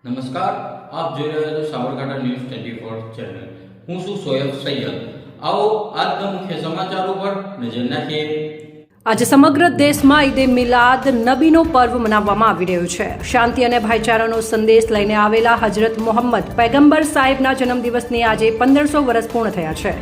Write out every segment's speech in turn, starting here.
નમસ્કાર, આપ જોઈ રહ્યા છો સાબરકાંઠા ન્યૂઝ 24 ચેનલ. હું છું સોયબ સૈયદ. આવો આજના મુખ્ય સમાચાર ઉપર નજર નાખીએ. આજે સમગ્ર દેશમાં ઈદે મિલાદ નબીનો પર્વ મનાવવામાં આવી રહ્યો છે. શાંતિ અને ભાઈચારાનો સંદેશ લઈને આવેલા હજરત મોહમ્મદ પૈગંબર સાહેબના જન્મદિવસની આજે 1500 વર્ષ પૂર્ણ થયા છે.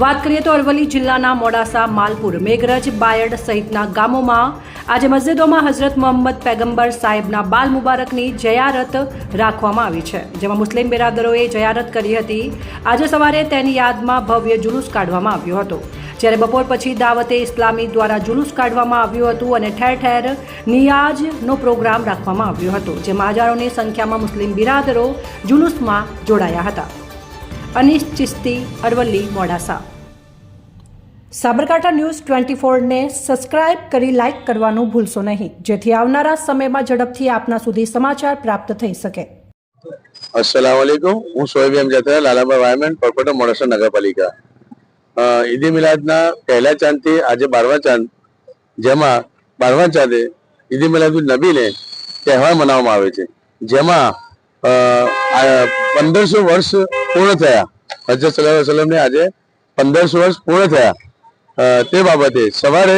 વાત કરીએ તો અરવલ્લી જિલ્લાના મોડાસા, માલપુર, મેઘરજ, બાયડ સહિતના ગામોમાં આજે મસ્જિદોમાં હજરત મોહમ્મદ પૈગંબર સાહેબના બાલ મુબારકની જયારત રાખવામાં આવી છે, જેમાં મુસ્લિમ બિરાદરોએ જયારત કરી હતી. આજે સવારે તેની યાદમાં ભવ્ય જુલુસ કાઢવામાં આવ્યો હતો, જ્યારે બપોર પછી દાવતે ઇસ્લામી દ્વારા જુલુસ કાઢવામાં આવ્યું હતું અને ઠેર ઠેર નિયાઝનો પ્રોગ્રામ રાખવામાં આવ્યો હતો, જેમાં હજારોની સંખ્યામાં મુસ્લિમ બિરાદરો જુલુસમાં જોડાયા હતા. અનીસ ચિસ્તી, અરવલ્લી, મોડાસા. સાબરકાંઠા ન્યૂઝ 24 ને સબસ્ક્રાઇબ કરી લાઇક કરવાનું ભૂલશો નહીં, જેથી આવનારા સમયમાં ઝડપથી આપના સુધી સમાચાર પ્રાપ્ત થઈ શકે. अस्सलाम वालेकुम, હું સોએબ જાત્રા, લાલાભાઈ વાયમેન, કોર્પોરેટર મોડાસા નગરપાલિકા. ઈદ મિલાદના પહેલા ચાંદથી આજે 12મા ચાંદ, જેમાં 12મા ચાંદે ઈદ મિલાદુલ નબીને તહેવાર મનાવવામાં આવે છે, જેમાં 1500 વર્ષ પૂર્ણ થયા. હજરત સલ્લલ્લાહુ અલૈહિ વસલ્લમને આજે 1500 વર્ષ પૂર્ણ થયા. તે બાબતે સવારે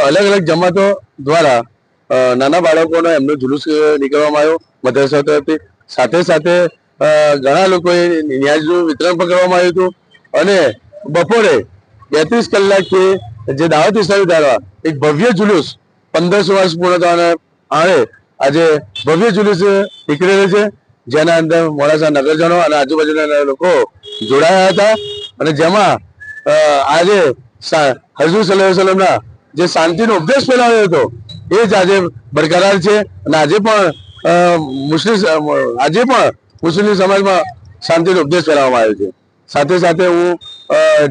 અલગ અલગ જમાતો દ્વારા નાના બાળકોનો એમનો જુલુસ નીકળવામાં આવ્યો મદ્રસા તરફથી. સાથે સાથે ઘણા લોકોએ નિયાઝનું વિતરણ પણ કરવામાં આવ્યું હતું અને બપોરે 32 કલાકથી જે દાવત ઇસ્લામી દ્વારા એક ભવ્ય જુલુસ 1500 વર્ષ પૂર્ણ થવાના આણે આજે ભવ્ય જુલુસ નીકળી રહ્યો છે, જેના અંદર મોડાસા નગરજનો અને આજુબાજુના લોકો જોડાયા હતા અને જેમાં આજે હજરત સલ્લલ્લાહુ અલૈહિ વસલ્લમના જે શાંતિનો ઉપદેશ ફેલાવ્યો હતો એ જ આજે બરકરાર છે અને આજે પણ મુસ્લિમ સમાજમાં શાંતિનો ઉપદેશ ફેલાવવામાં આવ્યો છે. સાથે સાથે હું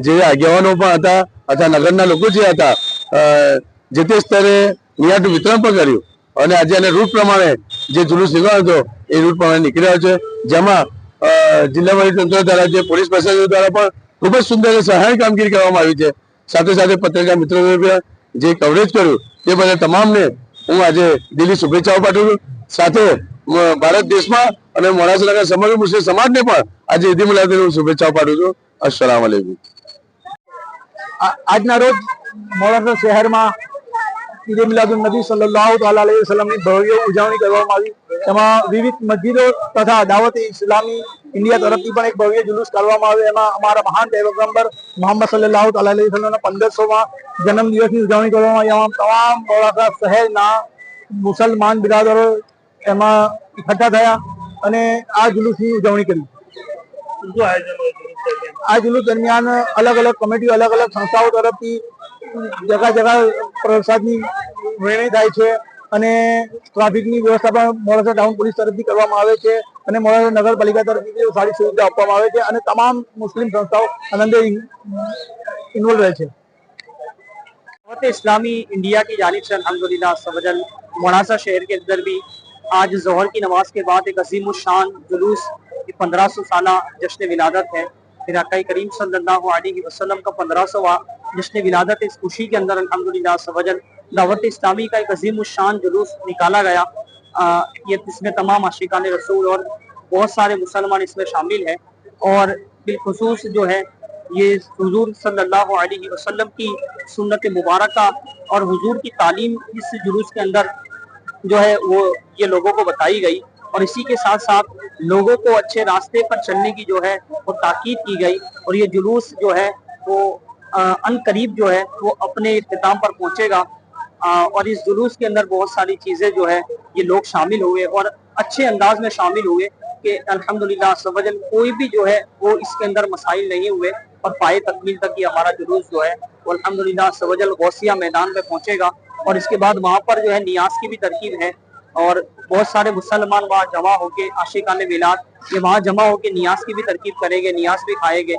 જે આગેવાનો પણ હતા અથવા નગરના લોકો જે હતા જે તે સ્તરે નિયાઝનું વિતરણ પણ કર્યું અને આજે એને રૂટ પ્રમાણે જે જુલુસ નીકળ્યો હતો એ રૂટ પ્રમાણે નીકળી રહ્યો છે, જેમાં જિલ્લા વહીવટીતંત્ર દ્વારા જે પોલીસ પ્રશાસન દ્વારા પણ ખૂબ જ સુંદર અને સહાયક કામગીરી કરવામાં આવી છે. સાથે સાથે પત્રકાર મિત્રોએ જે કવરેજ કર્યું તે બદલ તમામને હું આજે દિલની શુભેચ્છાઓ પાઠવું છું. સાથે ભારત દેશમાં અને મોડાસાના સમગ્ર મુસ્લિમ સમાજને પણ આજે ઈદ મિલાદની શુભેચ્છાઓ પાઠવું છું. અસ્સલામ વાલેકુમ. આજના રોજ મોડાસા શહેરમાં ઈદ મિલાદુન નબી સલ્લલ્લાહુ અલૈહિ વસલ્લમની ભવ્ય ઉજવણી કરવામાં આવી. એમાં વિવિધ મસ્જિદો તથા દાવત ઇસ્લામી ઇન્ડિયા તરફથી પણ એક ભવ્ય જુલુસ કાઢવામાં આવ્યો. એમાં અમારા મહાન પૈગંબર મોહમ્મદ સલ્લલ્લાહુ અલૈહિ વસલ્લમના 1500મા જન્મદિવસની ઉજવણી કરવામાં આવી. એમાં તમામ મોડાસા શહેરના મુસલમાન બિરાદરો એમાં એકઠા થયા અને આ જુલુસની ઉજવણી કરી. આ જુલુસ દરમિયાન અલગ અલગ કમિટીઓ, અલગ અલગ સંસ્થાઓ તરફથી જગા પ્રસાદની વહેંચણી થાય છે અને ટ્રાફિકની વ્યવસ્થા પણ મોડાસા ટાઉન પોલીસ તરફથી કરવામાં આવે છે અને મોડાસા નગરપાલિકા તરફથી સારી સુવિધા આપવામાં આવે છે અને તમામ मुस्लिम संस्थाओं अंदर इन्वॉल्व रहे थे. इस्लामी इंडिया की जानिब से अल्हम्दुलिल्लाह सवजल मोडासा शहर के अंदर भी आज जोहर की नमाज के बाद एक अजीम शान जुलूस 1500 साला जश्न विलादत है. फिर आका करीम सल्लल्लाहु अलैहि वसल्लम का 1500वां जश्न विलादत है. इस खुशी के अंदर अल्हम्दुलिल्लाह सवजल दावत इस्लामी का एक अजीम शान जुलूस निकाला गया. ये इसमें तमाम आशिकान रसूल और बहुत सारे मुसलमान इसमें शामिल है और बिलखुसूस जो है ये हुजूर सल्लल्लाहु अलैहि वसल्लम की सुन्नत मुबारका और हुजूर की तालीम इस जुलूस के अंदर जो है वो ये लोगों को बताई गई और इसी के साथ साथ लोगों को अच्छे रास्ते पर चलने की जो है वो ताकीद की गई और ये जुलूस जो है वो अन करीब जो है वो अपने इख्तिताम पर पहुंचेगा. और इस जुलूस के अंदर बहुत सारी चीज़ें जो है ये लोग शामिल हुए और अच्छे अंदाज में शामिल हुए कि अल्हम्दुलिल्लाह सवजल कोई भी जो है वो इसके अंदर मसाइल नहीं हुए और पाए तकमील तक ये हमारा जुलूस जो है वो अल्हम्दुलिल्लाह सवजल गौसिया मैदान में पहुंचेगा और इसके बाद वहाँ पर जो है नियाज की भी तरकीब है और बहुत सारे मुसलमान वहाँ जमा होके आशिकान मिलाद ये वहाँ जमा होके नियाज की भी तरकीब करेंगे, नियाज भी खाएंगे.